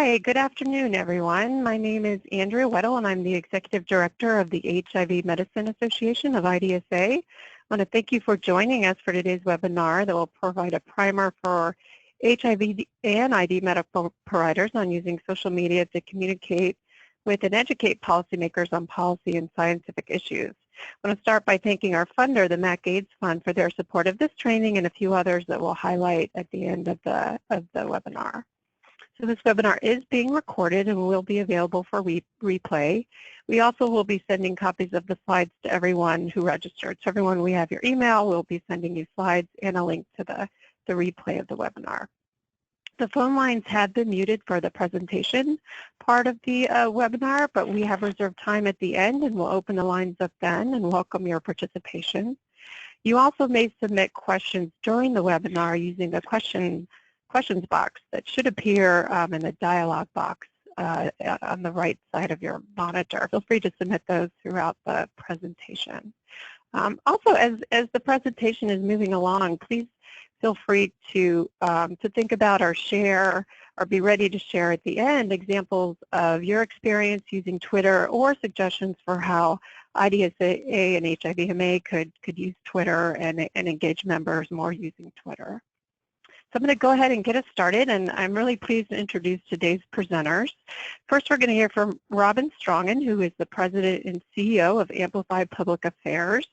Hi, good afternoon, everyone. My name is Andrea Weddle, and I'm the Executive Director of the HIV Medicine Association of IDSA. I want to thank you for joining us for today's webinar that will provide a primer for HIV and ID medical providers on using social media to communicate with and educate policymakers on policy and scientific issues. I want to start by thanking our funder, the MAC/AIDS Fund, for their support of this training and a few others that we'll highlight at the end of the webinar. So this webinar is being recorded and will be available for replay. We also will be sending copies of the slides to everyone who registered. So everyone, we have your email. We'll be sending you slides and a link to the replay of the webinar. The phone lines have been muted for the presentation part of the webinar, but we have reserved time at the end and we'll open the lines up then and welcome your participation. You also may submit questions during the webinar using the questions box that should appear in the dialog box on the right side of your monitor. Feel free to submit those throughout the presentation. Also, as the presentation is moving along, please feel free to think about or share or be ready to share at the end examples of your experience using Twitter or suggestions for how IDSA and HIV-MA could use Twitter and engage members more using Twitter. So I'm going to go ahead and get us started, and I'm really pleased to introduce today's presenters. First, we're going to hear from Robin Strongen, who is the President and CEO of Amplify Public Affairs.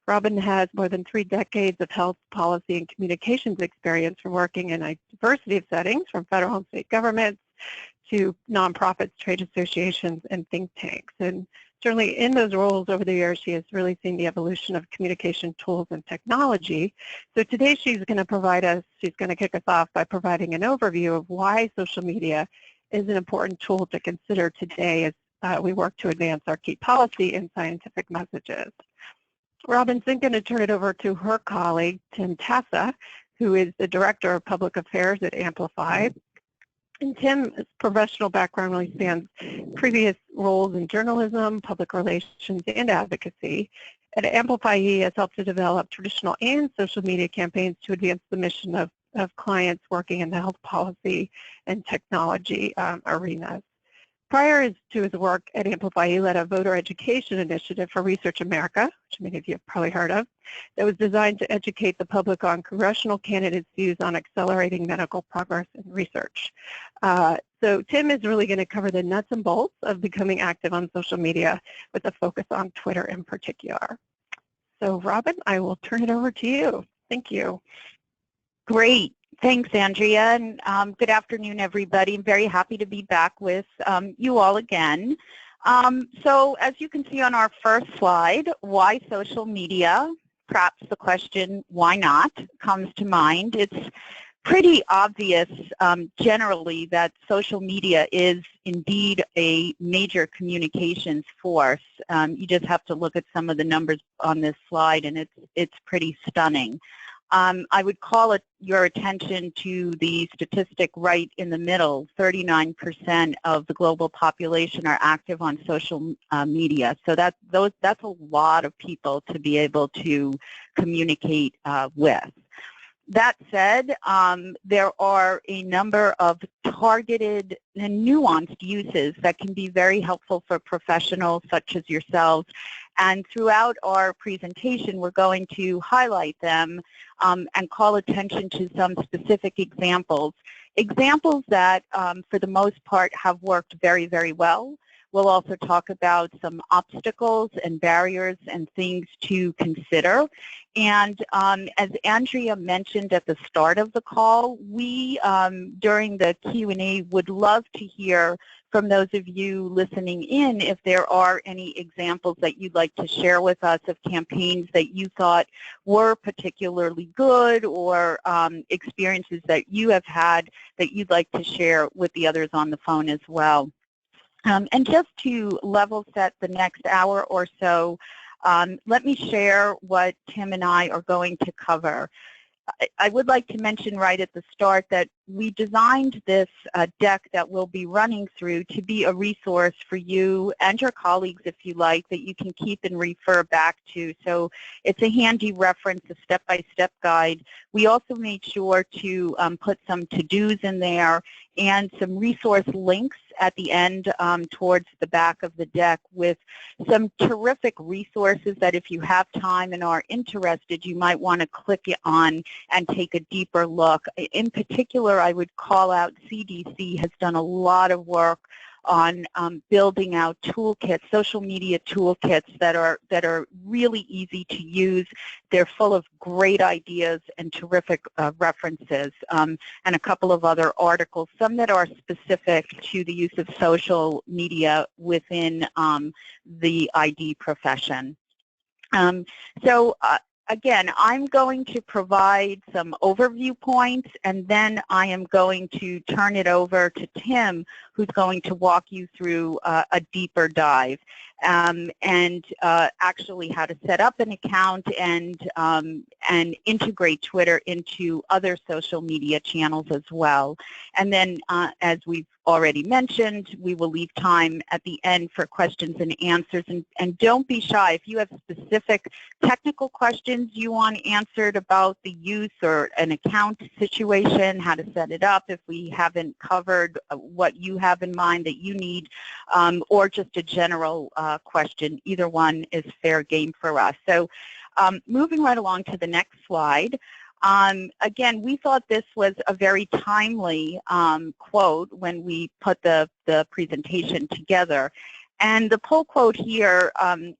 Robin has more than 3 decades of health policy and communications experience from working in a diversity of settings, from federal and state governments to nonprofits, trade associations, and think tanks. And certainly in those roles over the years, she has really seen the evolution of communication tools and technology. So today she's going to kick us off by providing an overview of why social media is an important tool to consider today as we work to advance our key policy and scientific messages. Robin's then going to turn it over to her colleague, Tim Tassa, who is the Director of Public Affairs at Amplify. And Tim's professional background really spans previous roles in journalism, public relations, and advocacy. At Amplify, he has helped to develop traditional and social media campaigns to advance the mission of clients working in the health policy and technology arenas. Prior to his work at Amplify, he led a voter education initiative for Research America, which many of you have probably heard of, that was designed to educate the public on congressional candidates' views on accelerating medical progress and research. So Tim is really going to cover the nuts and bolts of becoming active on social media with a focus on Twitter in particular. So Robin, I will turn it over to you. Thank you. Great. Thanks, Andrea, and good afternoon, everybody. I'm very happy to be back with you all again. So as you can see on our first slide, why social media? Perhaps the question, why not, comes to mind. It's pretty obvious generally that social media is indeed a major communications force. You just have to look at some of the numbers on this slide, and it's pretty stunning. I would call your attention to the statistic right in the middle. 39% of the global population are active on social media. So that's a lot of people to be able to communicate with. That said, there are a number of targeted and nuanced uses that can be very helpful for professionals such as yourselves. And throughout our presentation, we're going to highlight them and call attention to some specific examples. Examples that, for the most part, have worked very, very well. We'll also talk about some obstacles and barriers and things to consider. And as Andrea mentioned at the start of the call, we, during the Q&A, would love to hear from those of you listening in if there are any examples that you'd like to share with us of campaigns that you thought were particularly good, or experiences that you have had that you'd like to share with the others on the phone as well. And just to level set the next hour or so, let me share what Tim and I are going to cover. I would like to mention right at the start that we designed this deck that we'll be running through to be a resource for you and your colleagues, if you like, that you can keep and refer back to. So it's a handy reference, a step-by-step guide. We also made sure to put some to-dos in there and some resource links at the end towards the back of the deck with some terrific resources that if you have time and are interested, you might want to click it on and take a deeper look. In particular, I would call out CDC has done a lot of work on building out toolkits, social media toolkits that are really easy to use. They're full of great ideas and terrific references, and a couple of other articles, some that are specific to the use of social media within the ID profession. Again, I'm going to provide some overview points, and then I am going to turn it over to Tim, who's going to walk you through a deeper dive and actually how to set up an account and integrate Twitter into other social media channels as well. And then, as we've already mentioned, we will leave time at the end for questions and answers. And don't be shy. If you have specific technical questions you want answered about the use or an account situation, how to set it up, if we haven't covered what you have in mind that you need, or just a general question, either one is fair game for us. So moving right along to the next slide. Again, we thought this was a very timely quote when we put the presentation together. And the pull quote here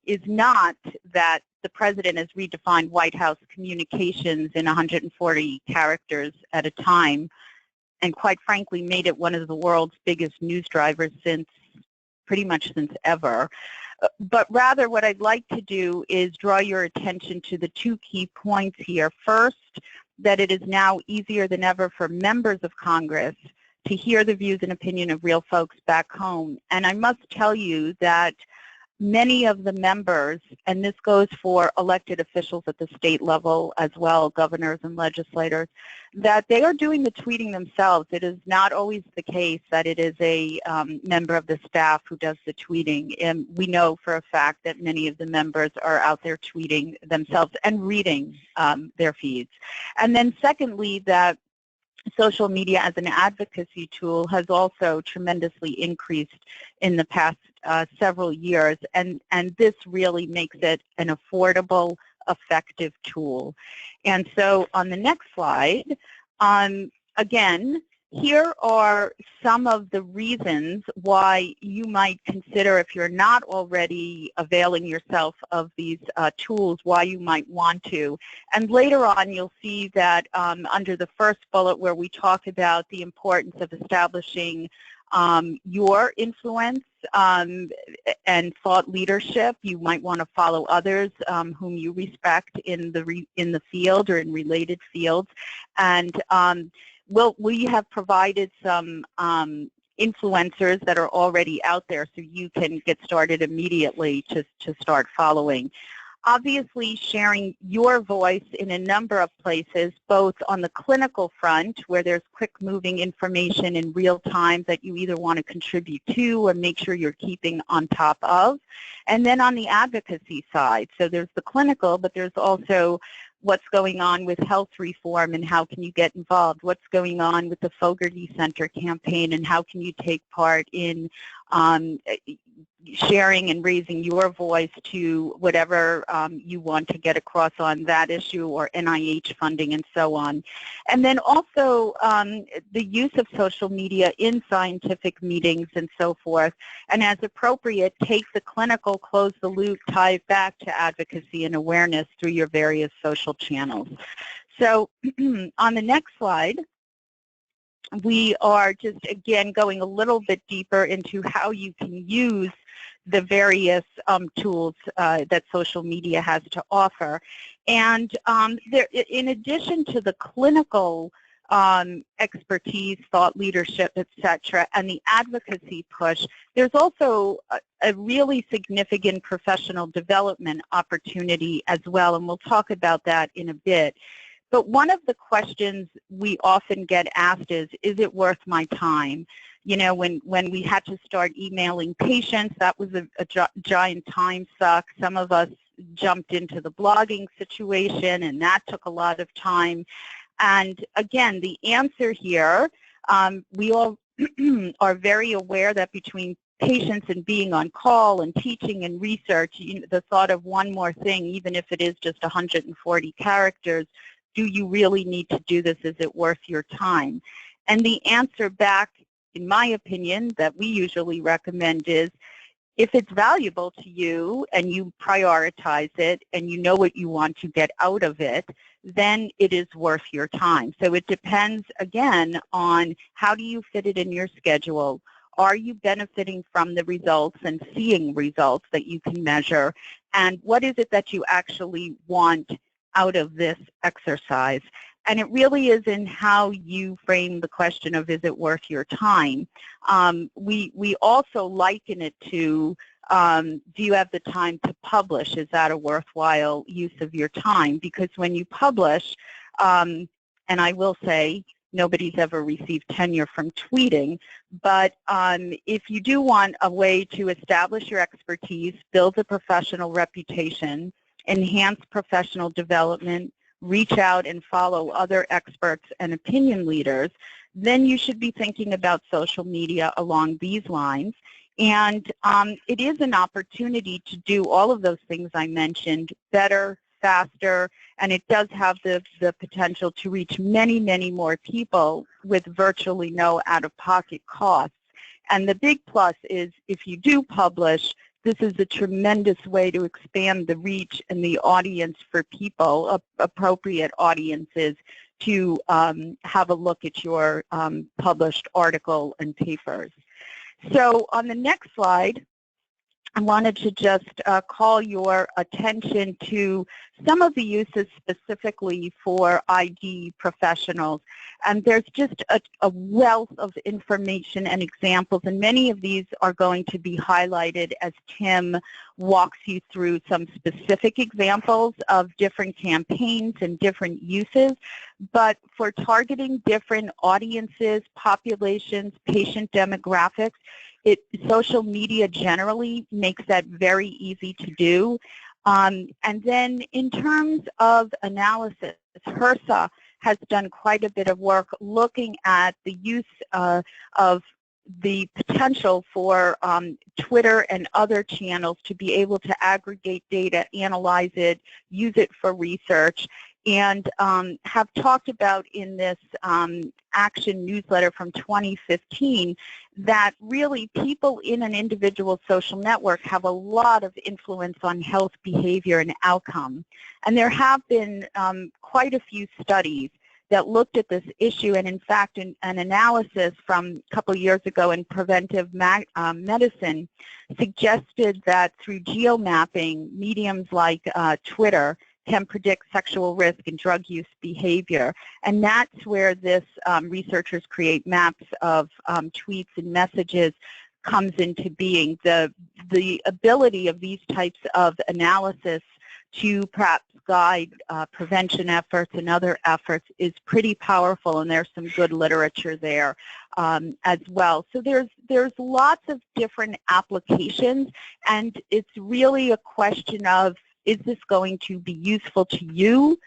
is not that the President has redefined White House communications in 140 characters at a time, and quite frankly made it one of the world's biggest news drivers pretty much since ever. But rather what I'd like to do is draw your attention to the two key points here. First, that it is now easier than ever for members of Congress to hear the views and opinion of real folks back home. And I must tell you that many of the members, and this goes for elected officials at the state level as well, governors and legislators, that they are doing the tweeting themselves. It is not always the case that it is a member of the staff who does the tweeting. And we know for a fact that many of the members are out there tweeting themselves and reading their feeds. And then secondly, that social media as an advocacy tool has also tremendously increased in the past several years, and this really makes it an affordable, effective tool. And so on the next slide, again, here are some of the reasons why you might consider, if you're not already availing yourself of these tools, why you might want to. And later on, you'll see that under the first bullet where we talk about the importance of establishing your influence and thought leadership, you might want to follow others whom you respect in the field or in related fields. And we have provided some influencers that are already out there so you can get started immediately to start following. Obviously, sharing your voice in a number of places, both on the clinical front, where there's quick-moving information in real time that you either want to contribute to or make sure you're keeping on top of, and then on the advocacy side. So there's the clinical, but there's also what's going on with health reform and how can you get involved, what's going on with the Fogarty Center campaign and how can you take part in sharing and raising your voice to whatever you want to get across on that issue, or NIH funding and so on. And then also the use of social media in scientific meetings and so forth, and as appropriate, take the clinical, close the loop, tie it back to advocacy and awareness through your various social channels. So on the next slide, we are just, again, going a little bit deeper into how you can use the various tools that social media has to offer. And in addition to the clinical expertise, thought leadership, etc., and the advocacy push, there's also a really significant professional development opportunity as well, and we'll talk about that in a bit. But one of the questions we often get asked is it worth my time? You know, when we had to start emailing patients, that was a giant time suck. Some of us jumped into the blogging situation, and that took a lot of time. And again, the answer here, we all are very aware that between patients and being on call and teaching and research, the thought of one more thing, even if it is just 140 characters, do you really need to do this? Is it worth your time? And the answer back, in my opinion, that we usually recommend is, if it's valuable to you and you prioritize it and you know what you want to get out of it, then it is worth your time. So it depends, again, on how do you fit it in your schedule. Are you benefiting from the results and seeing results that you can measure? And what is it that you actually want out of this exercise? And it really is in how you frame the question of, is it worth your time? We also liken it to, do you have the time to publish? Is that a worthwhile use of your time? Because when you publish, and I will say, nobody's ever received tenure from tweeting, but if you do want a way to establish your expertise, build a professional reputation, enhance professional development, reach out and follow other experts and opinion leaders, then you should be thinking about social media along these lines. And it is an opportunity to do all of those things I mentioned better, faster, and it does have the potential to reach many, many more people with virtually no out-of-pocket costs. And the big plus is, if you do publish, this is a tremendous way to expand the reach and the audience for people, appropriate audiences, to have a look at your published article and papers. So on the next slide, I wanted to just call your attention to some of the uses specifically for ID professionals. And there's just a wealth of information and examples, and many of these are going to be highlighted as Tim walks you through some specific examples of different campaigns and different uses. But for targeting different audiences, populations, patient demographics, social media generally makes that very easy to do. And then in terms of analysis, HRSA has done quite a bit of work looking at the use of the potential for Twitter and other channels to be able to aggregate data, analyze it, use it for research, and have talked about in this action newsletter from 2015 that really people in an individual social network have a lot of influence on health behavior and outcome. And there have been quite a few studies that looked at this issue, and in fact an analysis from a couple of years ago in preventive medicine suggested that through geomapping, mediums like Twitter can predict sexual risk and drug use behavior. And that's where this researchers create maps of tweets and messages comes into being. The ability of these types of analysis to perhaps guide prevention efforts and other efforts is pretty powerful, and there's some good literature there as well. So there's lots of different applications, and it's really a question of, is this going to be useful to you?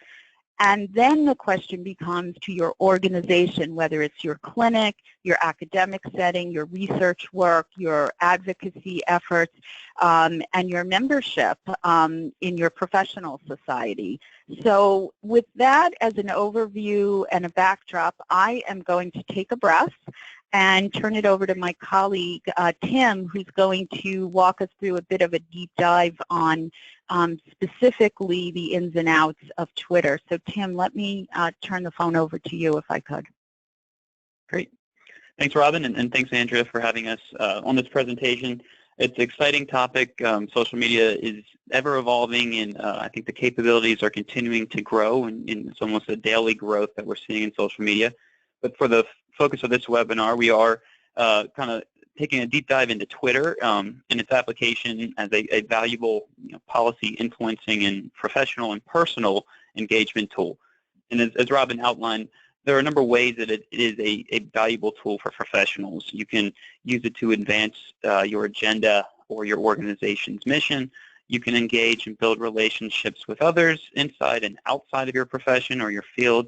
And then the question becomes to your organization, whether it's your clinic, your academic setting, your research work, your advocacy efforts, and your membership in your professional society. So with that as an overview and a backdrop, I am going to take a breath and turn it over to my colleague, Tim, who's going to walk us through a bit of a deep dive on specifically the ins and outs of Twitter. So Tim, let me turn the phone over to you if I could. Great. Thanks, Robin, and thanks, Andrea, for having us on this presentation. It's an exciting topic. Social media is ever evolving, and I think the capabilities are continuing to grow, and it's almost a daily growth that we're seeing in social media. But for the focus of this webinar, we are kind of taking a deep dive into Twitter and its application as a valuable policy influencing and professional and personal engagement tool. And as Robin outlined, there are a number of ways that it is a valuable tool for professionals. You can use it to advance your agenda or your organization's mission. You can engage and build relationships with others inside and outside of your profession or your field.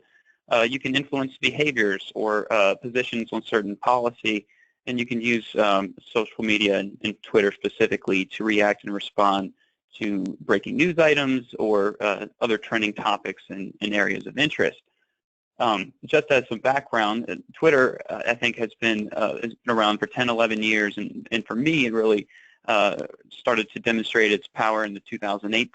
You can influence behaviors or positions on certain policy, and you can use social media and Twitter specifically to react and respond to breaking news items or other trending topics in areas of interest. Just as some background, Twitter, I think, has been around for 10, 11 years, and for me, it really started to demonstrate its power in the 2008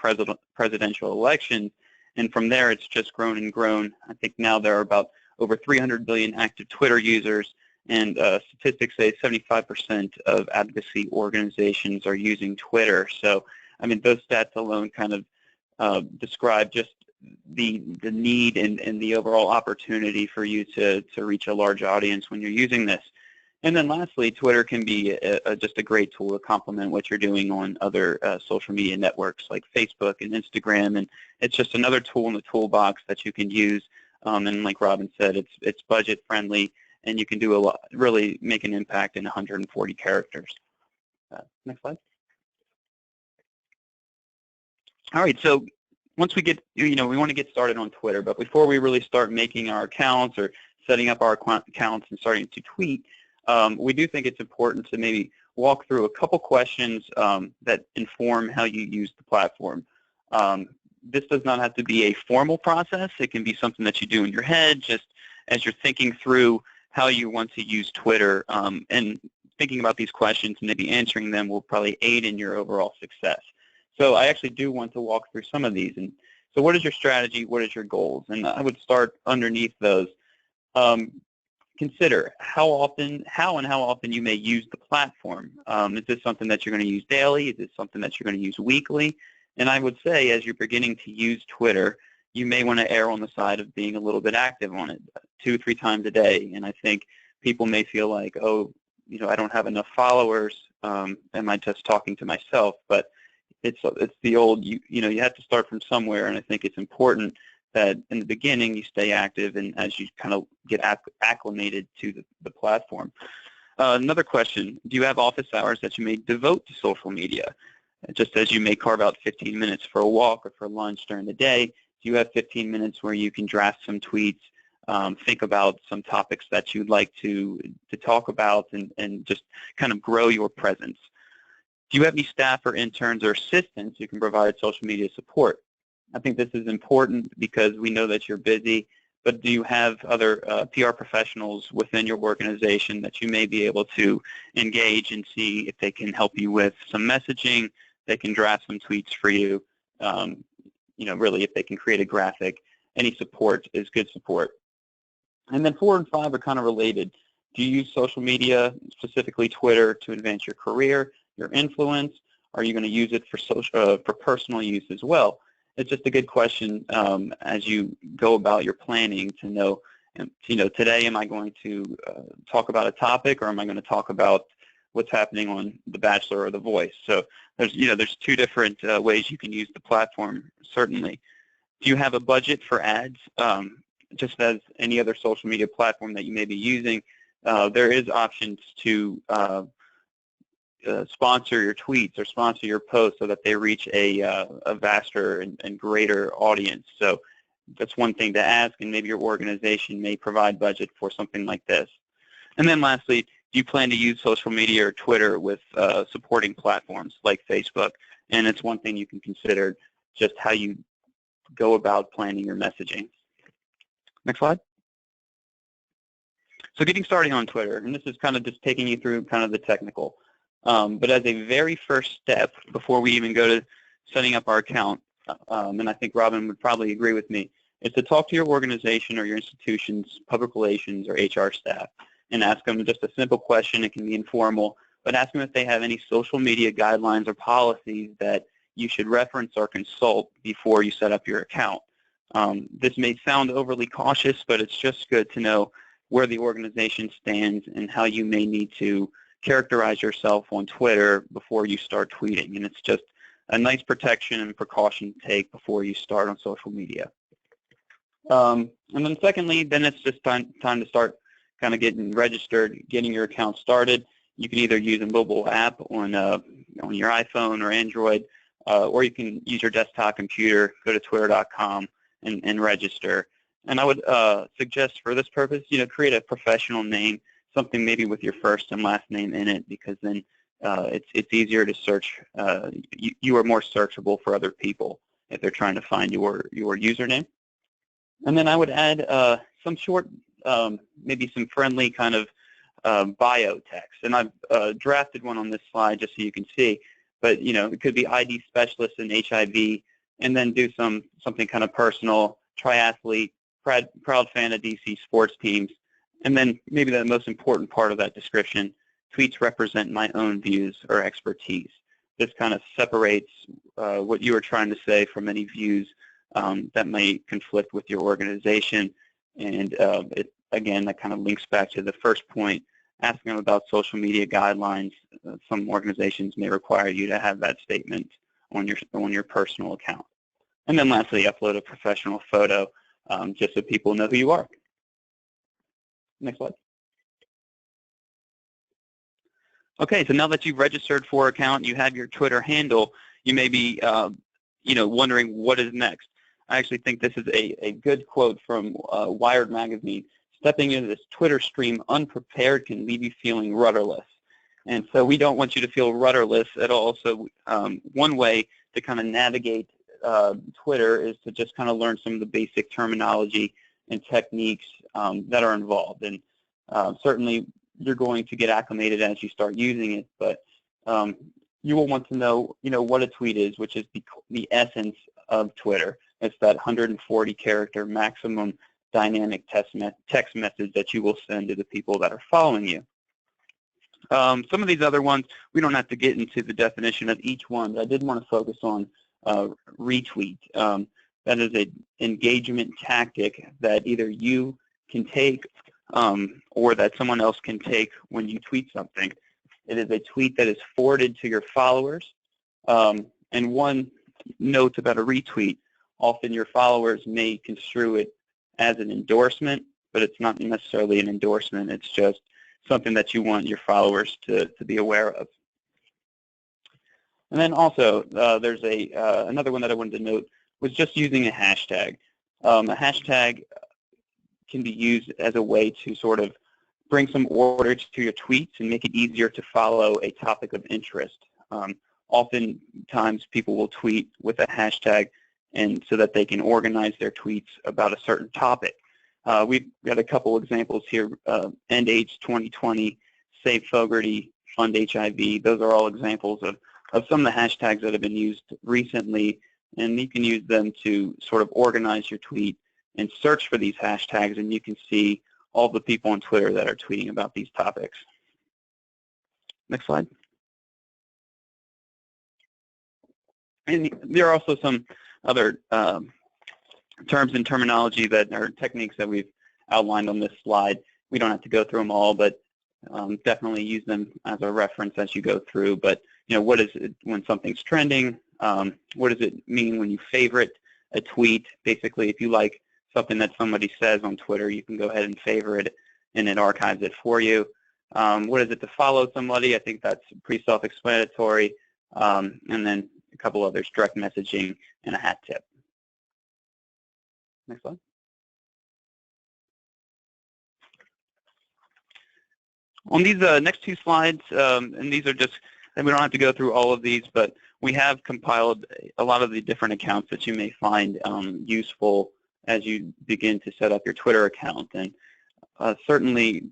presidential election, and from there, it's just grown and grown. I think now there are about over 300 billion active Twitter users, and statistics say 75% of advocacy organizations are using Twitter. So, I mean, those stats alone kind of describe just the need and the overall opportunity for you to reach a large audience when you're using this. And then lastly, Twitter can be just a great tool to complement what you're doing on other social media networks like Facebook and Instagram, and it's just another tool in the toolbox that you can use. And like Robin said, it's budget friendly, and you can do a lot, really make an impact in 140 characters. Next slide. All right, so once we get, we want to get started on Twitter, but before we really start making our accounts or setting up our accounts and starting to tweet, we do think it's important to maybe walk through a couple questions that inform how you use the platform. This does not have to be a formal process. It can be something that you do in your head just as you're thinking through how you want to use Twitter, and thinking about these questions and maybe answering them will probably aid in your overall success. So I actually do want to walk through some of these. And so what is your strategy? What is your goals? And I would start underneath those. Consider how often you may use the platform. Is this something that you're going to use daily? Is this something that you're going to use weekly? And I would say as you're beginning to use Twitter, you may want to err on the side of being a little bit active on it 2-3 times a day. And I think people may feel like, oh, I don't have enough followers. Am I just talking to myself? But it's the old, you have to start from somewhere, and I think it's important that in the beginning you stay active and as you kind of get acclimated to the platform. Another question, do you have office hours that you may devote to social media? Just as you may carve out 15 minutes for a walk or for lunch during the day, do you have 15 minutes where you can draft some tweets, think about some topics that you'd like to talk about and just kind of grow your presence? Do you have any staff or interns or assistants who can provide social media support? I think this is important because we know that you're busy, but do you have other PR professionals within your organization that you may be able to engage and see if they can help you with some messaging, they can draft some tweets for you, really if they can create a graphic. Any support is good support. And then 4 and 5 are kind of related. Do you use social media, specifically Twitter, to advance your career, your influence? Are you going to use it for personal use as well? It's just a good question as you go about your planning to know, today am I going to talk about a topic, or am I going to talk about what's happening on The Bachelor or The Voice? So there's 2 different ways you can use the platform, certainly. Do you have a budget for ads? Just as any other social media platform that you may be using, there is options to sponsor your tweets or sponsor your posts so that they reach a vaster and greater audience. So that's one thing to ask, and maybe your organization may provide budget for something like this. And then lastly, do you plan to use social media or Twitter with supporting platforms like Facebook? And it's one thing you can consider, just how you go about planning your messaging. Next slide. So getting started on Twitter, and this is kind of just taking you through kind of the technical. But as a very first step, before we even go to setting up our account, and I think Robin would probably agree with me, is to talk to your organization or your institution's public relations or HR staff and ask them just a simple question. It can be informal, but ask them if they have any social media guidelines or policies that you should reference or consult before you set up your account. This may sound overly cautious, but it's just good to know where the organization stands and how you may need to characterize yourself on Twitter before you start tweeting. And it's just a nice protection and precaution to take before you start on social media. And then secondly, then it's just time to start kind of getting registered, getting your account started. You can either use a mobile app on your iPhone or Android, or you can use your desktop computer, go to twitter.com and register. And I would suggest for this purpose, create a professional name, something maybe with your first and last name in it, because then it's easier to search. You are more searchable for other people if they're trying to find your username. And then I would add some short, maybe some friendly kind of bio text. And I've drafted one on this slide just so you can see. But it could be ID specialist in HIV, and then do something kind of personal, triathlete, proud fan of DC sports teams, and then maybe the most important part of that description: tweets represent my own views or expertise. This kind of separates what you are trying to say from any views that may conflict with your organization. And again, that kind of links back to the first point, asking them about social media guidelines. Some organizations may require you to have that statement on your personal account. And then lastly, upload a professional photo just so people know who you are. Next slide. Okay, so now that you've registered for an account, you have your Twitter handle, you may be wondering what is next. I actually think this is a good quote from Wired magazine. Stepping into this Twitter stream unprepared can leave you feeling rudderless. And so we don't want you to feel rudderless at all. So one way to kind of navigate Twitter is to just kind of learn some of the basic terminology and techniques that are involved. And certainly you're going to get acclimated as you start using it, but you will want to know, what a tweet is, which is the essence of Twitter. It's that 140-character maximum dynamic text message that you will send to the people that are following you. Some of these other ones, we don't have to get into the definition of each one, but I did want to focus on retweet. That is an engagement tactic that either you can take or that someone else can take when you tweet something. It is a tweet that is forwarded to your followers. And one note about a retweet: often your followers may construe it as an endorsement, but it's not necessarily an endorsement. It's just something that you want your followers to be aware of. And then also, there's another one that I wanted to note was just using a hashtag. A hashtag can be used as a way to sort of bring some order to your tweets and make it easier to follow a topic of interest. Oftentimes, people will tweet with a hashtag and so that they can organize their tweets about a certain topic. We've got a couple examples here: End AIDS 2020, Save Fogarty, Fund HIV. Those are all examples of some of the hashtags that have been used recently, and you can use them to sort of organize your tweet and search for these hashtags, and you can see all the people on Twitter that are tweeting about these topics. Next slide. And there are also some other terms and terminology that are techniques that we've outlined on this slide. We don't have to go through them all, but definitely use them as a reference as you go through. But what is it when something's trending? What does it mean when you favorite a tweet? Basically, if you like something that somebody says on Twitter, you can go ahead and favorite it, and it archives it for you. What is it to follow somebody? I think that's pretty self-explanatory. And then a couple others: direct messaging and a hat tip. Next slide. On these next two slides, and these are just, and we don't have to go through all of these, but we have compiled a lot of the different accounts that you may find useful as you begin to set up your Twitter account. And certainly,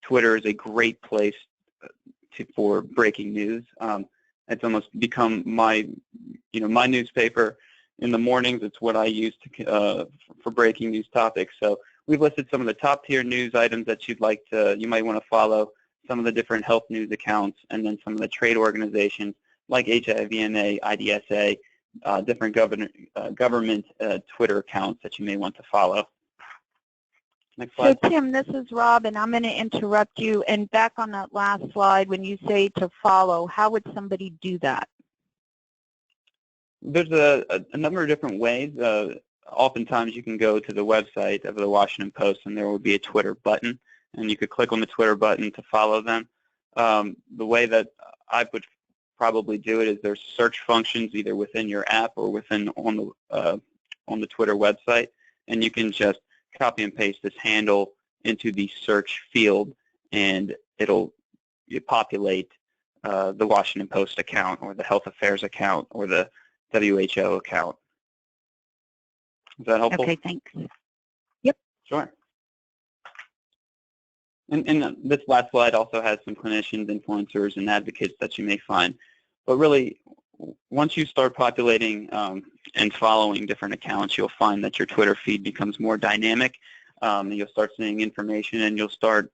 Twitter is a great place for breaking news. It's almost become my newspaper in the mornings. It's what I use for breaking news topics. So we've listed some of the top tier news items that you might want to follow, some of the different health news accounts, and then some of the trade organizations like HIVMA, IDSA, different government Twitter accounts that you may want to follow. Next slide. So Tim, this is Rob, and I'm going to interrupt you. And back on that last slide, when you say to follow, how would somebody do that? There's a number of different ways. oftentimes you can go to the website of the Washington Post and there will be a Twitter button, and you could click on the Twitter button to follow them. The way that I would probably do it is there's search functions either within your app or within on the Twitter website, and you can just copy and paste this handle into the search field, and it'll populate the Washington Post account or the Health Affairs account or the WHO account. Is that helpful? Okay, thanks. Sure. And this last slide also has some clinicians, influencers, and advocates that you may find. But really, once you start populating and following different accounts, you'll find that your Twitter feed becomes more dynamic. And you'll start seeing information, and you'll start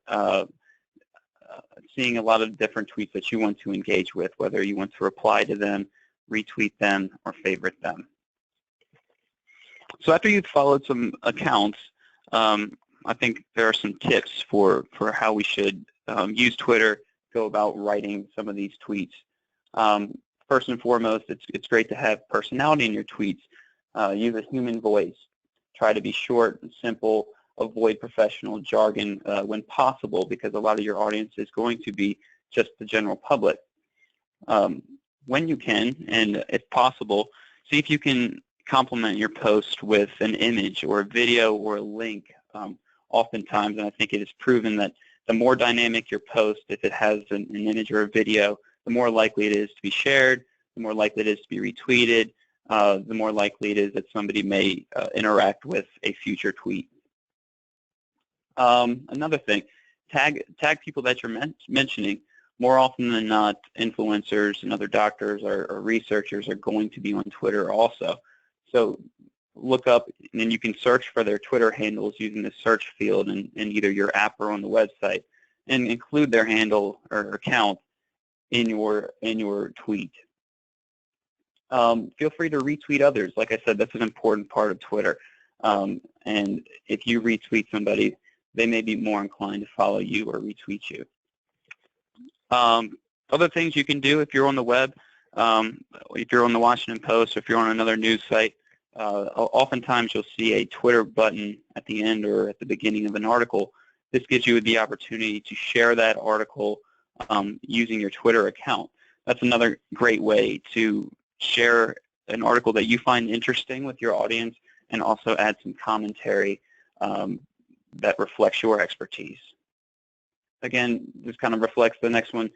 seeing a lot of different tweets that you want to engage with, whether you want to reply to them, retweet them, or favorite them. So after you've followed some accounts, I think there are some tips for how we should use Twitter, go about writing some of these tweets. First and foremost, it's great to have personality in your tweets. Use a human voice. Try to be short and simple. Avoid professional jargon when possible, because a lot of your audience is going to be just the general public. When you can, and if possible, see if you can complement your post with an image or a video or a link. Oftentimes, and I think it is proven that the more dynamic your post, if it has an image or a video, the more likely it is to be shared, the more likely it is to be retweeted, the more likely it is that somebody may interact with a future tweet. Another thing, tag people that you're mentioning. More often than not, influencers and other doctors or researchers are going to be on Twitter also. So look up, and then you can search for their Twitter handles using the search field in either your app or on the website, and include their handle or account in your tweet. Feel free to retweet others. Like I said, that's an important part of Twitter. And if you retweet somebody, they may be more inclined to follow you or retweet you. Other things you can do if you're on the web, if you're on the Washington Post, or if you're on another news site, oftentimes you'll see a Twitter button at the end or at the beginning of an article. This gives you the opportunity to share that article using your Twitter account. That's another great way to share an article that you find interesting with your audience, and also add some commentary that reflects your expertise. Again, this kind of reflects the next one,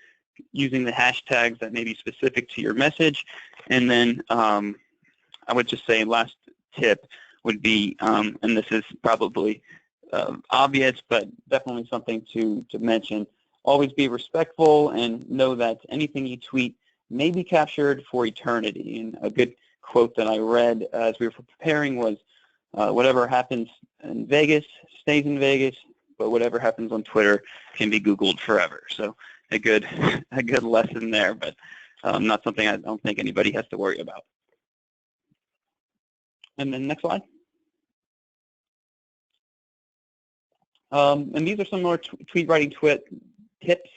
using the hashtags that may be specific to your message. And then I would just say last tip would be, and this is probably obvious, but definitely something to mention, always be respectful and know that anything you tweet may be captured for eternity. And a good quote that I read as we were preparing was, whatever happens in Vegas stays in Vegas, but whatever happens on Twitter can be Googled forever. So a good lesson there, but not something I don't think anybody has to worry about. And then next slide. And these are some more tweet writing tips,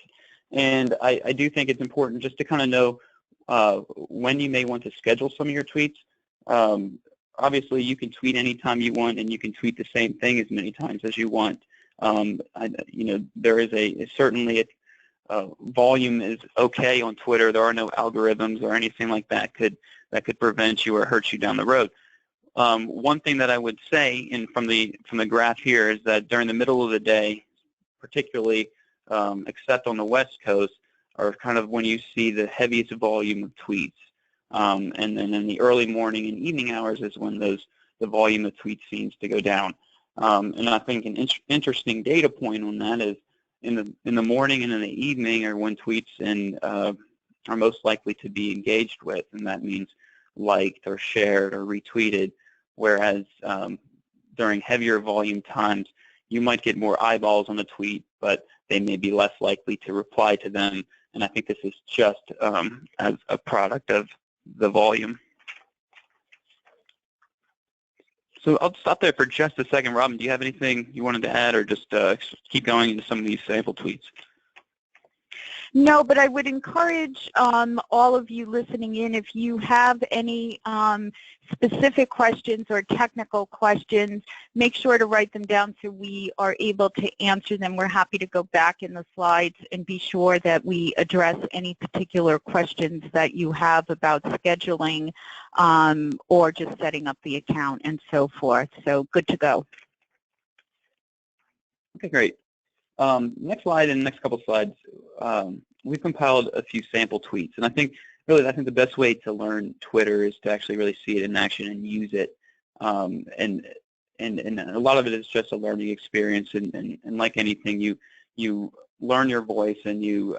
and I do think it's important just to kind of know when you may want to schedule some of your tweets. Obviously, you can tweet anytime you want, and you can tweet the same thing as many times as you want. There is certainly volume is okay on Twitter. There are no algorithms or anything like that that could prevent you or hurt you down the road. One thing that I would say, from the graph here, is that during the middle of the day, particularly except on the West Coast, are kind of when you see the heaviest volume of tweets. And then in the early morning and evening hours is when the volume of tweets seems to go down. And I think an interesting data point on that is in the morning and in the evening are when tweets are most likely to be engaged with, and that means liked or shared or retweeted. Whereas during heavier volume times, you might get more eyeballs on a tweet, but they may be less likely to reply to them. And I think this is just as a product of the volume. So I'll stop there for just a second. Robin, do you have anything you wanted to add, or just keep going into some of these sample tweets? No, but I would encourage all of you listening in, if you have any specific questions or technical questions, make sure to write them down so we are able to answer them. We're happy to go back in the slides and be sure that we address any particular questions that you have about scheduling or just setting up the account and so forth. So good to go. Okay, great. Next slide and next couple slides, we've compiled a few sample tweets, and I think the best way to learn Twitter is to actually really see it in action and use it. And a lot of it is just a learning experience, and like anything, you learn your voice and you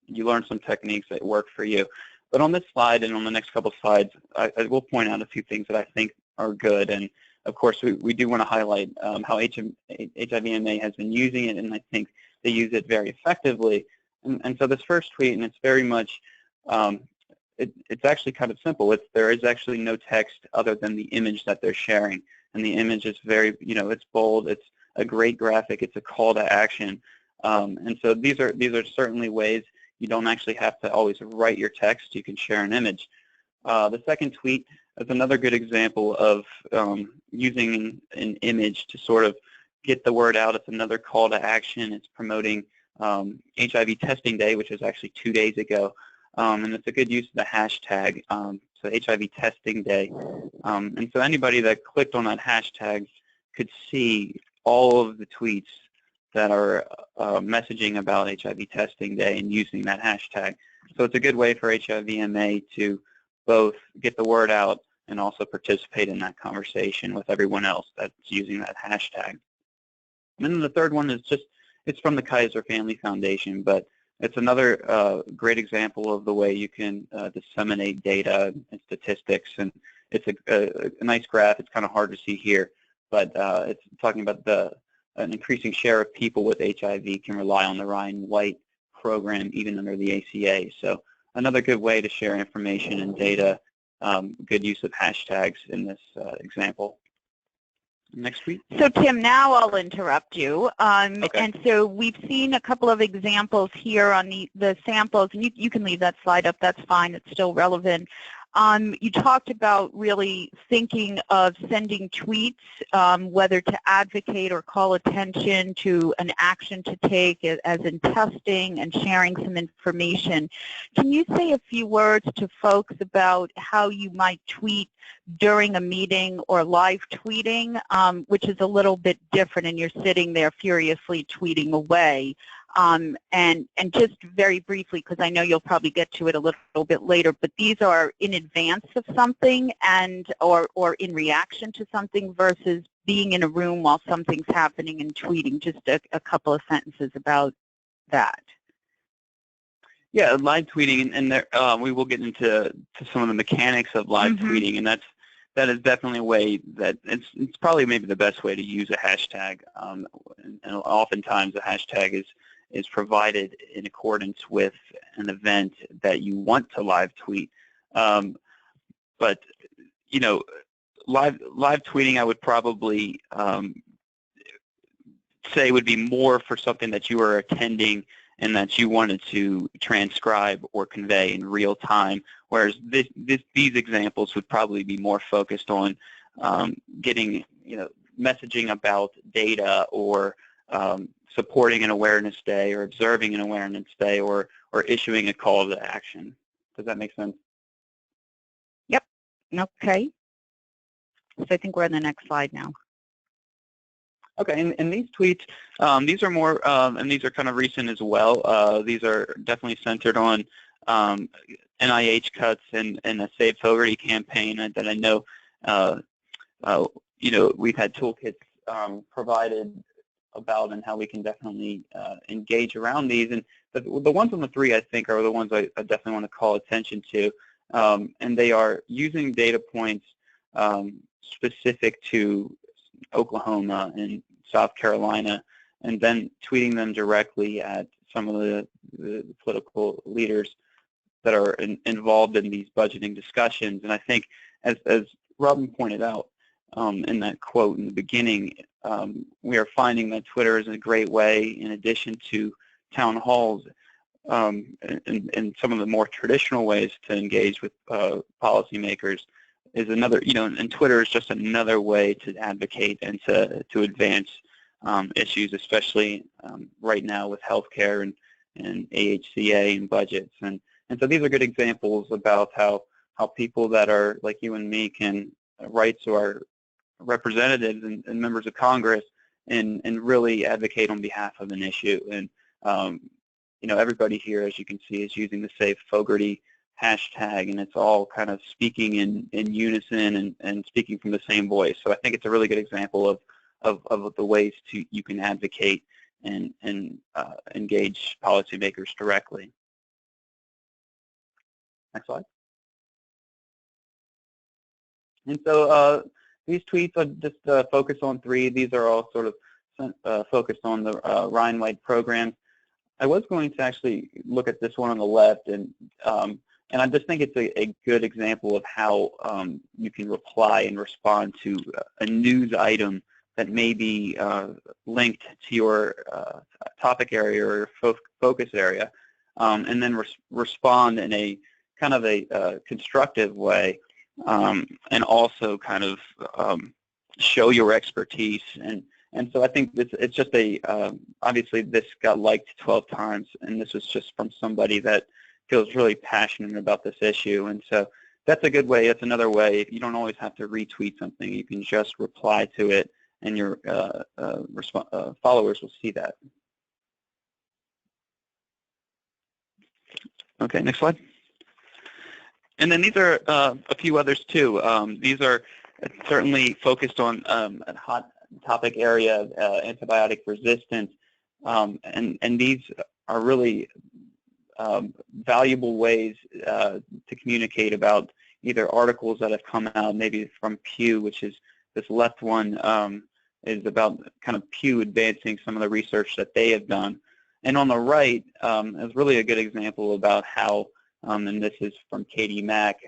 learn some techniques that work for you. But on this slide and on the next couple slides, I will point out a few things that I think are good. And of course, we do want to highlight how HIV/MA has been using it, and I think they use it very effectively. And so this first tweet, and it's very much, it's actually kind of simple. There is actually no text other than the image that they're sharing, and the image is very, it's bold. It's a great graphic. It's a call to action, and so these are certainly ways you don't actually have to always write your text. You can share an image. The second tweet is another good example of using an image to sort of get the word out. It's another call to action. It's promoting HIV Testing Day, which was actually 2 days ago, and it's a good use of the hashtag, so HIV Testing Day. And so anybody that clicked on that hashtag could see all of the tweets that are messaging about HIV Testing Day and using that hashtag. So it's a good way for HIV/MA to both get the word out and also participate in that conversation with everyone else that's using that hashtag. And then the third one is it's from the Kaiser Family Foundation, but it's another great example of the way you can disseminate data and statistics. And it's a nice graph. It's kind of hard to see here, but it's talking about an increasing share of people with HIV can rely on the Ryan White program even under the ACA. So another good way to share information and data, good use of hashtags in this example. Next tweet. So Tim, now I'll interrupt you. Okay. And so we've seen a couple of examples here on the samples, and you can leave that slide up, that's fine, it's still relevant. You talked about really thinking of sending tweets, whether to advocate or call attention to an action to take, as in testing and sharing some information. Can you say a few words to folks about how you might tweet during a meeting or live tweeting, which is a little bit different, and you're sitting there furiously tweeting away? And just very briefly, because I know you'll probably get to it a little bit later, but these are in advance of something or in reaction to something versus being in a room while something's happening and tweeting. Just a couple of sentences about that. Yeah, live tweeting, and there, we will get into some of the mechanics of live tweeting, and that is definitely a way that it's probably maybe the best way to use a hashtag. And oftentimes a hashtag is provided in accordance with an event that you want to live tweet. But live tweeting, I would probably say would be more for something that you are attending and that you wanted to transcribe or convey in real time, whereas these examples would probably be more focused on getting messaging about data or supporting an awareness day or observing an awareness day or issuing a call to action. Does that make sense? Yep. Okay. So I think we're on the next slide now. Okay, and these tweets, these are more, and these are kind of recent as well. These are definitely centered on NIH cuts and a Save Fogarty campaign that I know, we've had toolkits provided about and how we can definitely engage around these. And the ones on the three, I think, are the ones I definitely want to call attention to. And they are using data points specific to Oklahoma and South Carolina, and then tweeting them directly at some of the political leaders that are involved in these budgeting discussions. And I think, as Robin pointed out in that quote in the beginning, we are finding that Twitter is a great way, in addition to town halls, and some of the more traditional ways to engage with policymakers is another, and Twitter is just another way to advocate and to advance issues, especially right now with healthcare and AHCA and budgets. And so these are good examples about how people that are like you and me can write to our representatives and members of Congress and really advocate on behalf of an issue. And everybody here, as you can see, is using the Save Fogarty hashtag, and it's all kind of speaking in unison and speaking from the same voice. So I think it's a really good example of the ways you can advocate and engage policymakers directly. Next slide. And so these tweets are just focused on 3. These are all sort of focused on the Ryan-White program. I was going to actually look at this one on the left, and I just think it's a good example of how you can reply and respond to a news item that may be linked to your topic area or your focus area, and then respond in a kind of a constructive way, and also kind of show your expertise. And so I think it's just obviously this got liked 12 times, and this was just from somebody that feels really passionate about this issue. And so that's a good way. That's another way. You don't always have to retweet something. You can just reply to it, and your followers will see that. Okay, next slide. And then these are a few others too. These are certainly focused on a hot topic area of antibiotic resistance, and these are really valuable ways to communicate about either articles that have come out, maybe from Pew, which is this left one is about kind of Pew advancing some of the research that they have done. And on the right is really a good example about how, and this is from Katie Mack,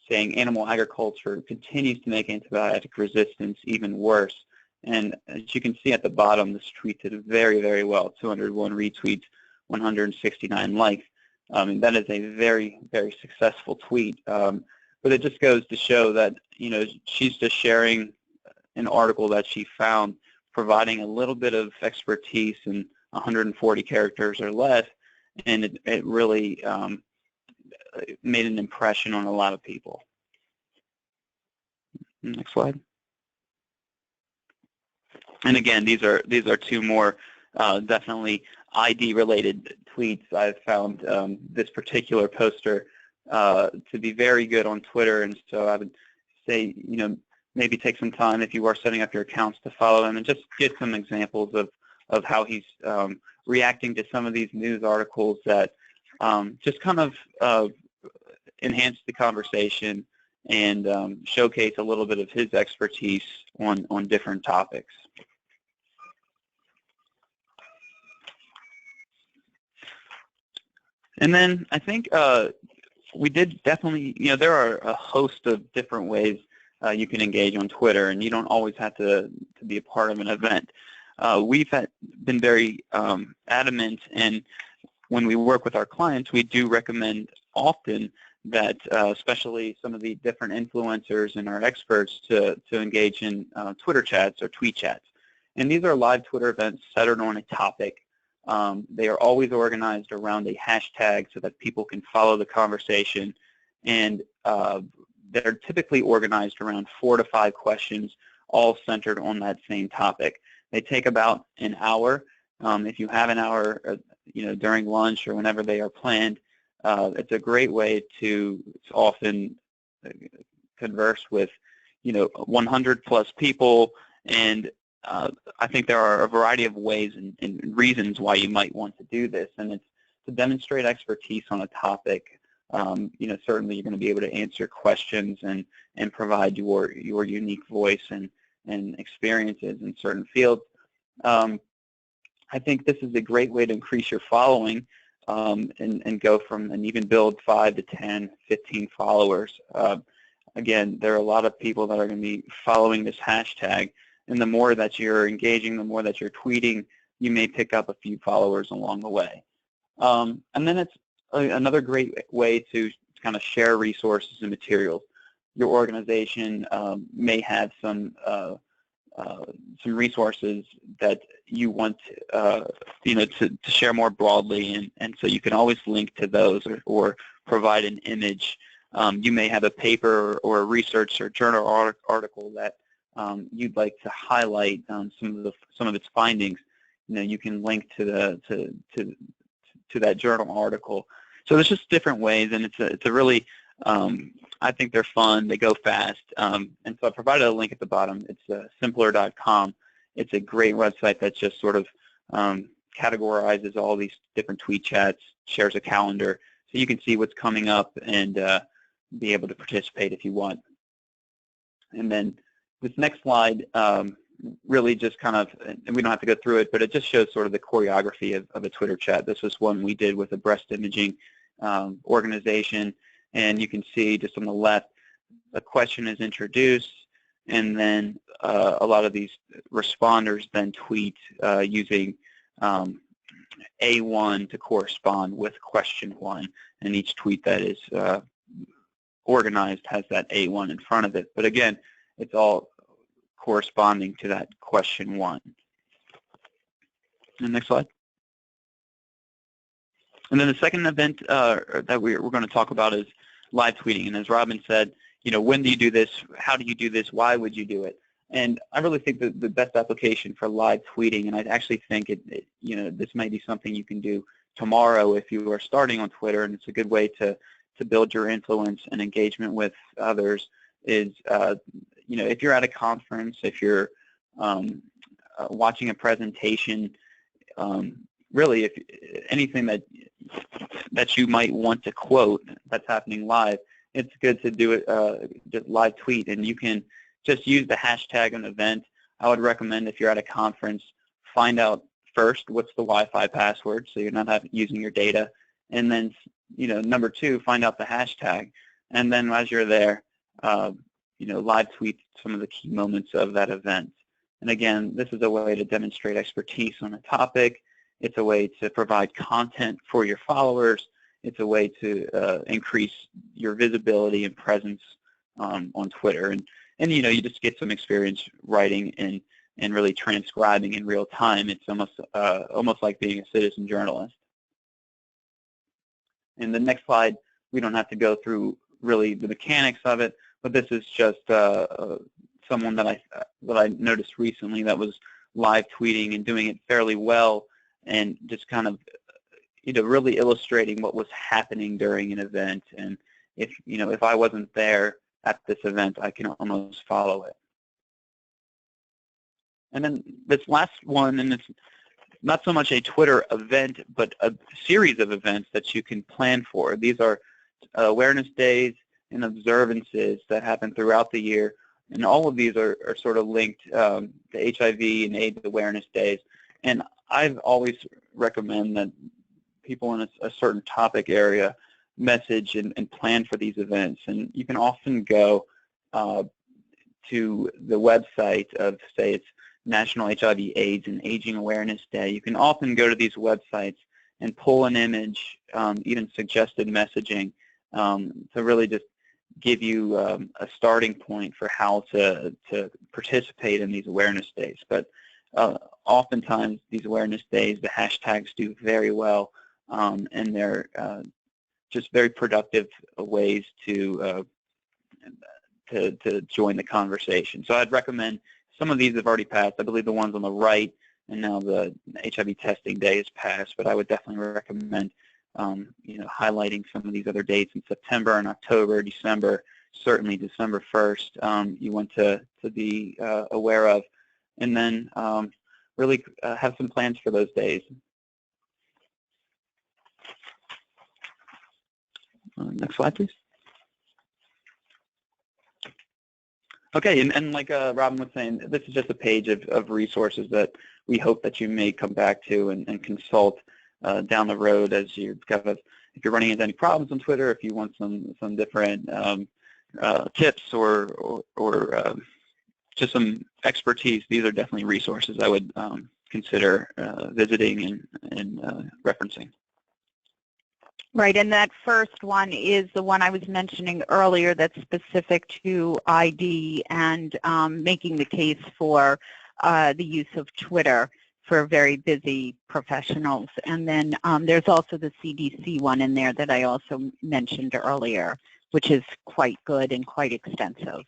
saying animal agriculture continues to make antibiotic resistance even worse. And as you can see at the bottom, this tweet did very, very well, 201 retweets, 169 likes. And that is a very, very successful tweet. But it just goes to show that, she's just sharing an article that she found, providing a little bit of expertise in 140 characters or less, and it really made an impression on a lot of people. Next slide. And again, these are 2 more definitely ID-related tweets. I've found this particular poster to be very good on Twitter, and so I would say, maybe take some time if you are setting up your accounts to follow him and just get some examples of how he's reacting to some of these news articles that just kind of enhance the conversation and showcase a little bit of his expertise on different topics. And then I think we did definitely, there are a host of different ways you can engage on Twitter, and you don't always have to be a part of an event. We've been very adamant, and when we work with our clients, we do recommend often that, especially some of the different influencers and our experts, to engage in Twitter chats or tweet chats. And these are live Twitter events centered on a topic. They are always organized around a hashtag so that people can follow the conversation, and they're typically organized around 4 to 5 questions, all centered on that same topic. They take about an hour. If you have an hour, during lunch or whenever they are planned, it's a great way to often converse with, 100 plus people, and I think there are a variety of ways and reasons why you might want to do this, and it's to demonstrate expertise on a topic. Certainly you're going to be able to answer questions and provide your unique voice and experiences in certain fields. I think this is a great way to increase your following and go from and even build 5 to 10, 15 followers. Again, there are a lot of people that are going to be following this hashtag, and the more that you're engaging, the more that you're tweeting, you may pick up a few followers along the way. And then it's another great way to kind of share resources and materials. Your organization may have some resources that you want to share more broadly, and so you can always link to those or provide an image. You may have a paper or a research or journal article that you'd like to highlight some of its findings. You can link to that journal article. So there's just different ways, and it's a really I think they're fun. They go fast, and so I provided a link at the bottom. It's simpler.com. It's a great website that just sort of categorizes all these different tweet chats, shares a calendar, so you can see what's coming up and be able to participate if you want. And then this next slide really just kind of, and we don't have to go through it, but it just shows sort of the choreography of a Twitter chat. This was one we did with a breast imaging organization, and you can see just on the left, a question is introduced, and then a lot of these responders then tweet using A1 to correspond with question 1, and each tweet that is organized has that A1 in front of it. But again, it's all corresponding to that question 1. And next slide. And then the second event that we're going to talk about is live tweeting. And as Robin said, when do you do this? How do you do this? Why would you do it? And I really think that the best application for live tweeting, and I actually think this might be something you can do tomorrow if you are starting on Twitter, and it's a good way to build your influence and engagement with others, is if you're at a conference, if you're watching a presentation, really if anything that you might want to quote that's happening live, it's good to do it just live tweet, and you can just use the hashtag an event. I would recommend if you're at a conference, find out first what's the Wi-Fi password so you're not using your data, and then number 2, find out the hashtag, and then as you're there, live tweet some of the key moments of that event. And again, this is a way to demonstrate expertise on a topic. It's a way to provide content for your followers. It's a way to increase your visibility and presence on Twitter. And you just get some experience writing and really transcribing in real time. It's almost like being a citizen journalist. In the next slide, we don't have to go through really the mechanics of it, but this is just someone that I noticed recently that was live tweeting and doing it fairly well, and just kind of really illustrating what was happening during an event. And if I wasn't there at this event, I can almost follow it. And then this last one, and it's not so much a Twitter event, but a series of events that you can plan for. These are awareness days and observances that happen throughout the year, and all of these are sort of linked to HIV and AIDS awareness days. And I've always recommend that people in a certain topic area message and plan for these events. And you can often go to the website of, say, it's National HIV, AIDS, and Aging Awareness Day. You can often go to these websites and pull an image, even suggested messaging, to really just give you a starting point for how to participate in these awareness days. But oftentimes, these awareness days, the hashtags do very well, and they're just very productive ways to join the conversation. So I'd recommend, some of these have already passed. I believe the ones on the right, and now the HIV testing day has passed, but I would definitely recommend highlighting some of these other dates in September and October, December, certainly December 1st, you want to be aware of, and then really have some plans for those days. Next slide, please. Okay, and like Robin was saying, this is just a page of resources that we hope that you may come back to and consult down the road as you if you're running into any problems on Twitter, if you want some different tips or just some expertise. These are definitely resources I would consider visiting and referencing. Right, and that first one is the one I was mentioning earlier that's specific to ID and making the case for the use of Twitter for very busy professionals. And then there's also the CDC one in there that I also mentioned earlier, which is quite good and quite extensive.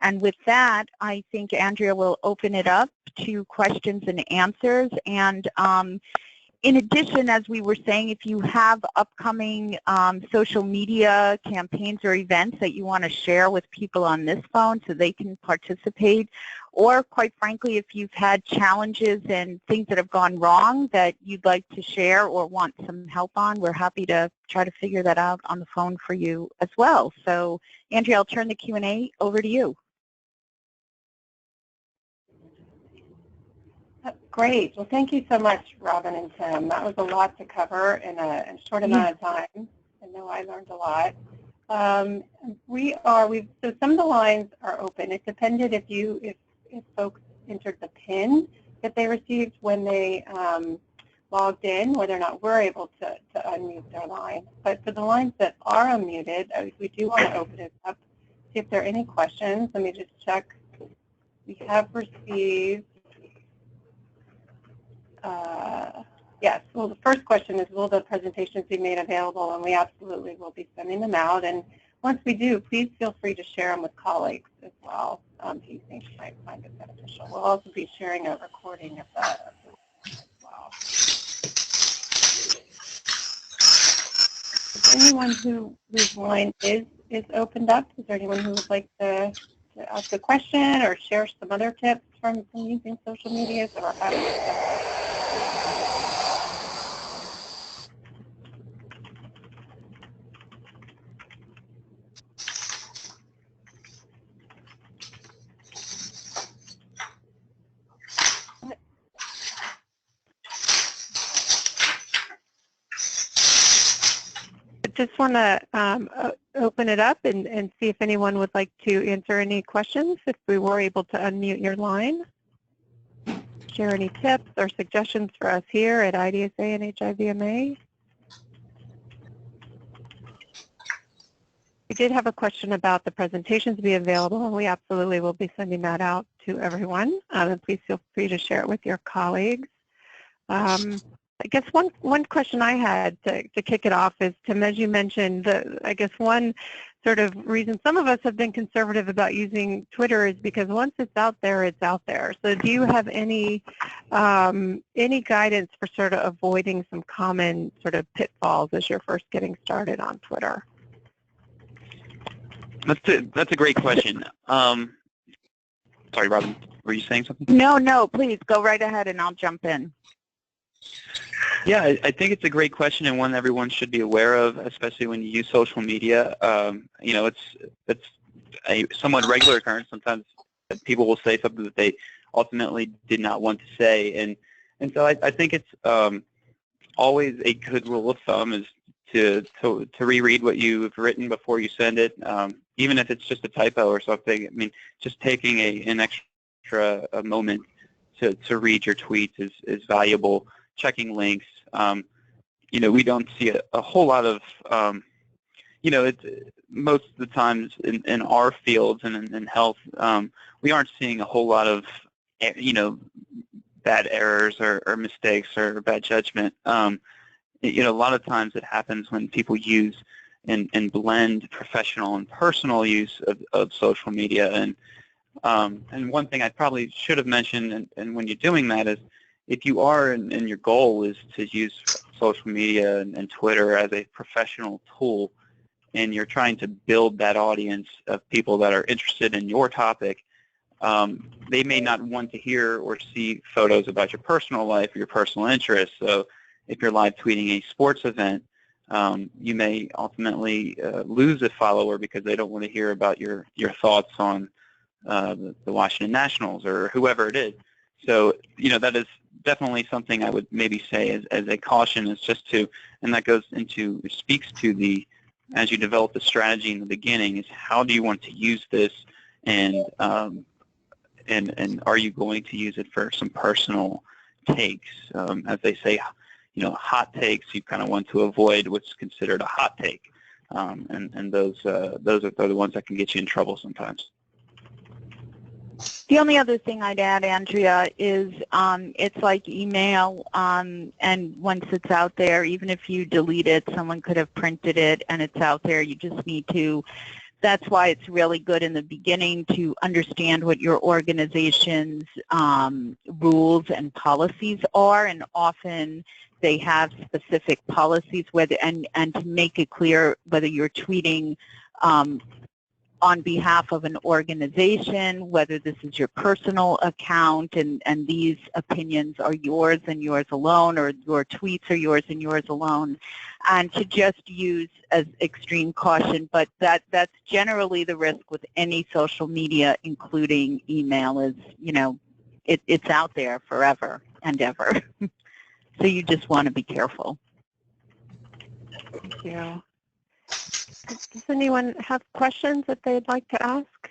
And with that, I think Andrea will open it up to questions and answers. And in addition, as we were saying, if you have upcoming social media campaigns or events that you want to share with people on this phone so they can participate, or quite frankly, if you've had challenges and things that have gone wrong that you'd like to share or want some help on, we're happy to try to figure that out on the phone for you as well. So, Andrea, I'll turn the Q&A over to you. Great. Well, thank you so much, Robin and Tim. That was a lot to cover in a short amount of time. I know I learned a lot. So some of the lines are open. It depended if folks entered the PIN that they received when they logged in, whether or not we're able to unmute their line. But for the lines that are unmuted, we do want to open it up, see if there are any questions. Let me just check. We have received yes. Well, the first question is, will the presentations be made available? And we absolutely will be sending them out. And once we do, please feel free to share them with colleagues as well, who you think might find it beneficial. We'll also be sharing a recording of that as well. Is anyone whose line is opened up? Is there anyone who would like to ask a question or share some other tips from using social media? So we're happy to discuss. Just want to open it up and see if anyone would like to answer any questions, if we were able to unmute your line. Share any tips or suggestions for us here at IDSA and HIVMA. We did have a question about the presentations being available, and we absolutely will be sending that out to everyone. And please feel free to share it with your colleagues. I guess one question I had to kick it off is, Tim, as you mentioned, I guess one sort of reason some of us have been conservative about using Twitter is because once it's out there, it's out there. So do you have any guidance for sort of avoiding some common sort of pitfalls as you're first getting started on Twitter? That's a great question. Sorry, Robin, were you saying something? No, please go right ahead and I'll jump in. Yeah, I think it's a great question and one everyone should be aware of, especially when you use social media. You know, it's a somewhat regular occurrence. Sometimes people will say something that they ultimately did not want to say, and so I think it's always a good rule of thumb is to reread what you've written before you send it, even if it's just a typo or something. I mean, just taking an extra moment to read your tweets is valuable. Checking links. You know, we don't see a whole lot of, you know, most of the times in our fields and in health, we aren't seeing a whole lot of, you know, bad errors or mistakes or bad judgment. You know, a lot of times it happens when people use and blend professional and personal use of social media. And one thing I probably should have mentioned, and when you're doing that is, if you are and your goal is to use social media and Twitter as a professional tool, and you're trying to build that audience of people that are interested in your topic, they may not want to hear or see photos about your personal life or your personal interests. So if you're live tweeting a sports event, you may ultimately lose a follower because they don't want to hear about your thoughts on the Washington Nationals or whoever it is. So, you know, that is definitely something I would maybe say as a caution is just to, and that goes into, it speaks to the, as you develop the strategy in the beginning, is how do you want to use this, and are you going to use it for some personal takes? As they say, hot takes. You kind of want to avoid what's considered a hot take, and those are the ones that can get you in trouble sometimes. The only other thing I'd add, Andrea, is it's like email, and once it's out there, even if you delete it, someone could have printed it and it's out there. You just need to, that's why it's really good in the beginning to understand what your organization's rules and policies are, and often they have specific policies, whether and to make it clear whether you're tweeting on behalf of an organization, whether this is your personal account and these opinions are yours and yours alone, or your tweets are yours and yours alone, and to just use as extreme caution. But that's generally the risk with any social media, including email, is, it's out there forever and ever. So you just want to be careful. Thank you. Does anyone have questions that they'd like to ask?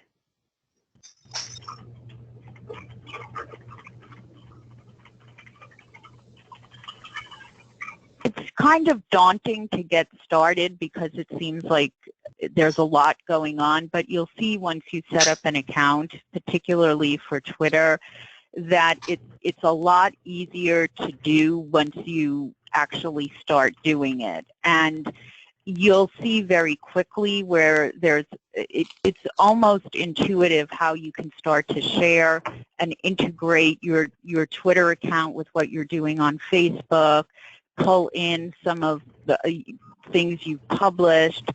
It's kind of daunting to get started because it seems like there's a lot going on, but you'll see once you set up an account, particularly for Twitter, that it's a lot easier to do once you actually start doing it. And you'll see very quickly where it's almost intuitive how you can start to share and integrate your Twitter account with what you're doing on Facebook, pull in some of the things you've published,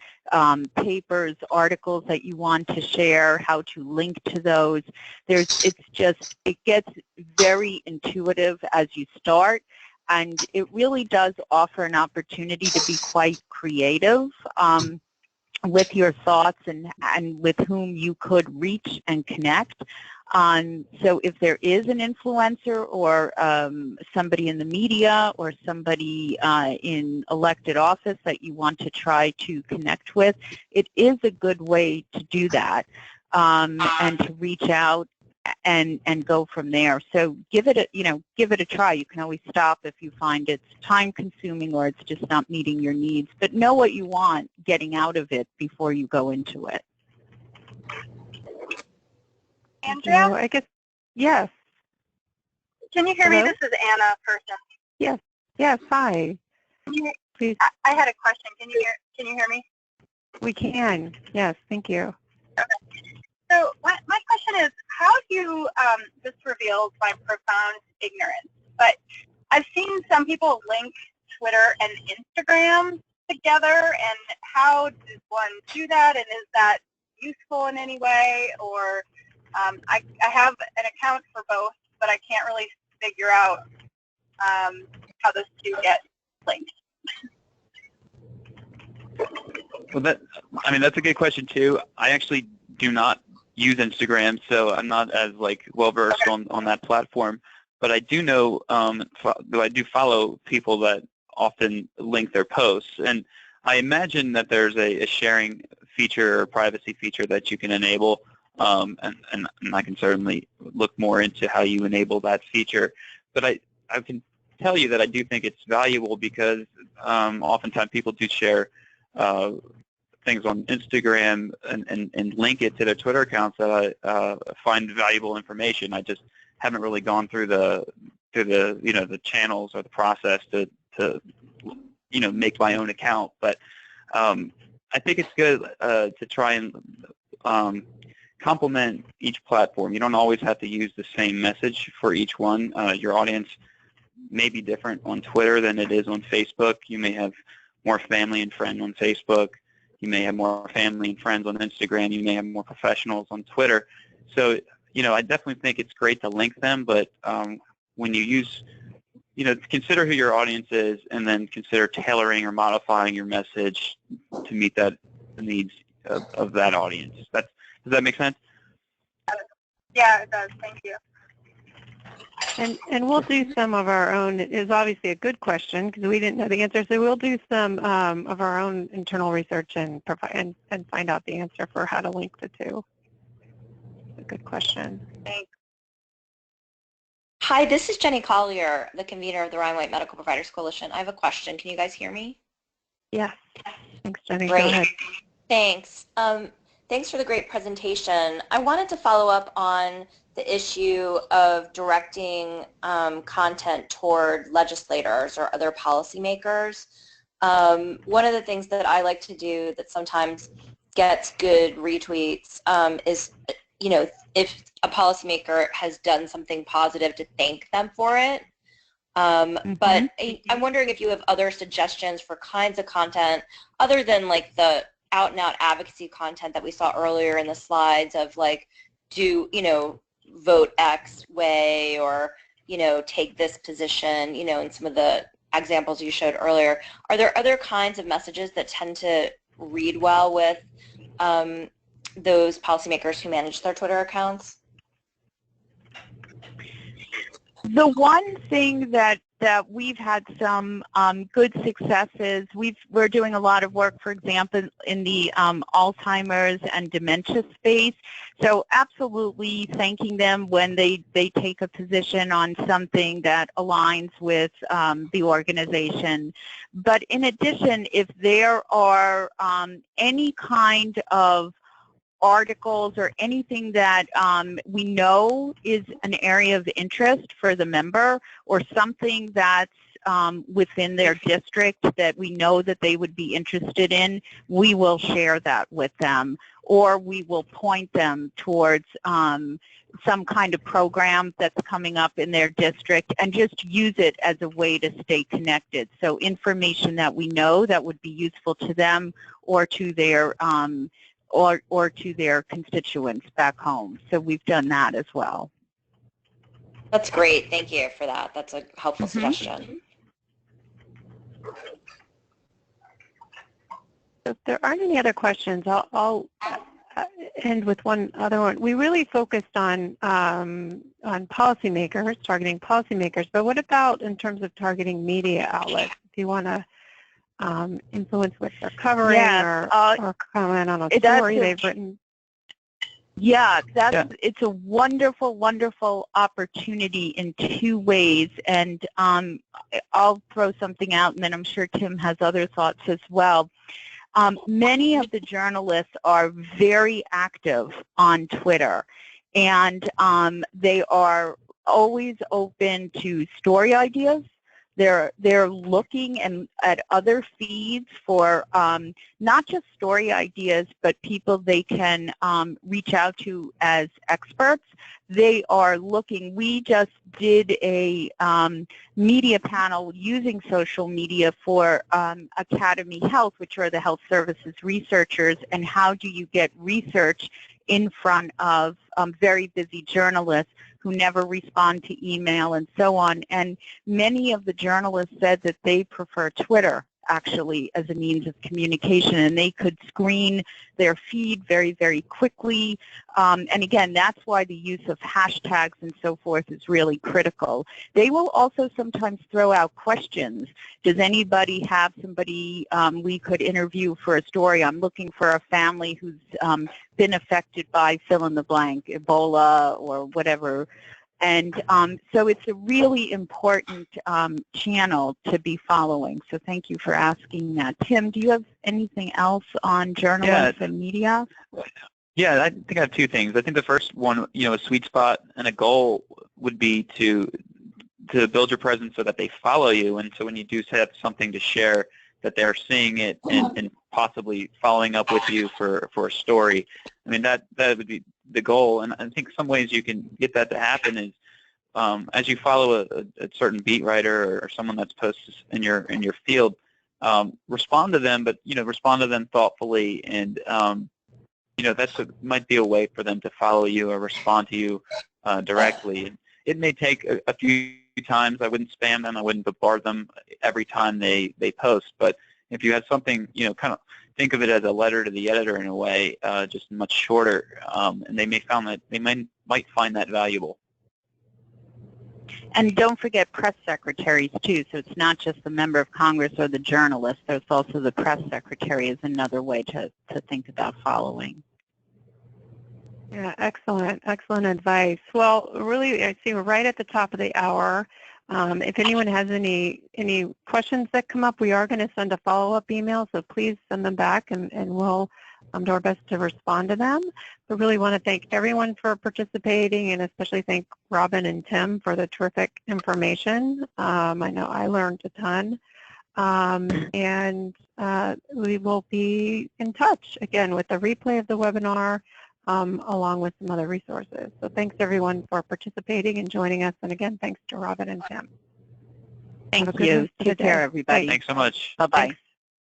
papers, articles that you want to share, how to link to those. It gets very intuitive as you start. And it really does offer an opportunity to be quite creative with your thoughts and with whom you could reach and connect. So if there is an influencer or somebody in the media or somebody in elected office that you want to try to connect with, it is a good way to do that and to reach out and go from there. So give it a try. You can always stop if you find it's time consuming or it's just not meeting your needs, but know what you want getting out of it before you go into it. Andrea? I guess, yes. Can you hear Hello? me? This is Anna Person. Yes, hi. Please. I had a question. Can you hear me? We can. Yes, thank you. Okay. So my question is, how do you, this reveals my profound ignorance, but I've seen some people link Twitter and Instagram together, and how does one do that, and is that useful in any way? Or I have an account for both, but I can't really figure out how those two get linked. Well, that's a good question too. I actually do not use Instagram, so I'm not as well versed on that platform. But I do know, I do follow people that often link their posts, and I imagine that there's a sharing feature or privacy feature that you can enable, and I can certainly look more into how you enable that feature. But I can tell you that I do think it's valuable because oftentimes people do share things on Instagram and link it to their Twitter accounts that I find valuable information. I just haven't really gone through the channels or the process to make my own account. But I think it's good to try and complement each platform. You don't always have to use the same message for each one. Your audience may be different on Twitter than it is on Facebook. You may have more family and friends on Facebook. You may have more family and friends on Instagram. You may have more professionals on Twitter. So, I definitely think it's great to link them, but when you use, consider who your audience is and then consider tailoring or modifying your message to meet the needs of that audience. Does that make sense? Yeah, it does. Thank you. And we'll do some of our own. It is obviously a good question because we didn't know the answer, so we'll do some of our own internal research and provide and find out the answer for how to link the two. It's a good question. Thanks. Hi, this is Jenny Collier, the convener of the Ryan White Medical Providers Coalition. I have a question. Can you guys hear me? Yes. Thanks, Jenny. Great. Go ahead. Thanks. Thanks for the great presentation. I wanted to follow up on the issue of directing content toward legislators or other policymakers. One of the things that I like to do that sometimes gets good retweets is, you know, if a policymaker has done something positive, to thank them for it. But I'm wondering if you have other suggestions for kinds of content other than like the out-and-out advocacy content that we saw earlier in the slides of like, vote X way, or, take this position, in some of the examples you showed earlier. Are there other kinds of messages that tend to read well with those policymakers who manage their Twitter accounts? The one thing that we've had some good successes, we're doing a lot of work, for example, in the Alzheimer's and dementia space. So absolutely thanking them when they take a position on something that aligns with the organization. But in addition, if there are any kind of articles or anything that we know is an area of interest for the member, or something that's within their district that we know that they would be interested in, we will share that with them, or we will point them towards some kind of program that's coming up in their district, and just use it as a way to stay connected. So information that we know that would be useful to them or to their or to their constituents back home. So we've done that as well. That's great. Thank you for that. That's a helpful suggestion. If there aren't any other questions, I'll end with one other one. We really focused on policymakers, targeting policymakers, but what about in terms of targeting media outlets? Do you want to influence what they're covering, or comment on a story they've written? Yeah, it's a wonderful, wonderful opportunity in two ways. And I'll throw something out, and then I'm sure Tim has other thoughts as well. Many of the journalists are very active on Twitter, and they are always open to story ideas. They're looking at other feeds for not just story ideas, but people they can reach out to as experts. They are looking. We just did a media panel using social media for Academy Health, which are the health services researchers, and how do you get research in front of very busy journalists who never respond to email and so on. And many of the journalists said that they prefer Twitter, actually, as a means of communication, and they could screen their feed very, very quickly. And again, that's why the use of hashtags and so forth is really critical. They will also sometimes throw out questions. Does anybody have somebody we could interview for a story? I'm looking for a family who's been affected by fill in the blank, Ebola or whatever. And so it's a really important channel to be following. So thank you for asking that. Tim, do you have anything else on journalists and media? Yeah, I think I have two things. I think the first one, a sweet spot and a goal would be to build your presence so that they follow you. And so when you do have something to share, that they're seeing it and possibly following up with you for a story. I mean, that would be the goal. And I think some ways you can get that to happen is as you follow a certain beat writer or someone that's posted in your field, respond to them, but respond to them thoughtfully, and might be a way for them to follow you or respond to you directly. And it may take a few times. I wouldn't spam them. I wouldn't bombard them every time they post. But if you have something, kind of think of it as a letter to the editor in a way, just much shorter, and they might find that valuable. And don't forget press secretaries too. So it's not just the member of Congress or the journalist. There's also the press secretary is another way to think about following. Yeah, excellent, excellent advice. Well, really, I see we're right at the top of the hour. If anyone has any questions that come up, we are going to send a follow-up email, so please send them back, and we'll do our best to respond to them. We really want to thank everyone for participating, and especially thank Robin and Tim for the terrific information. I know I learned a ton. And we will be in touch again with the replay of the webinar along with some other resources. So thanks everyone for participating and joining us. And again, thanks to Robin and Tim. Thank you. Take care, everybody. Thanks so much. Bye-bye.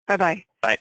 Bye-bye. Bye.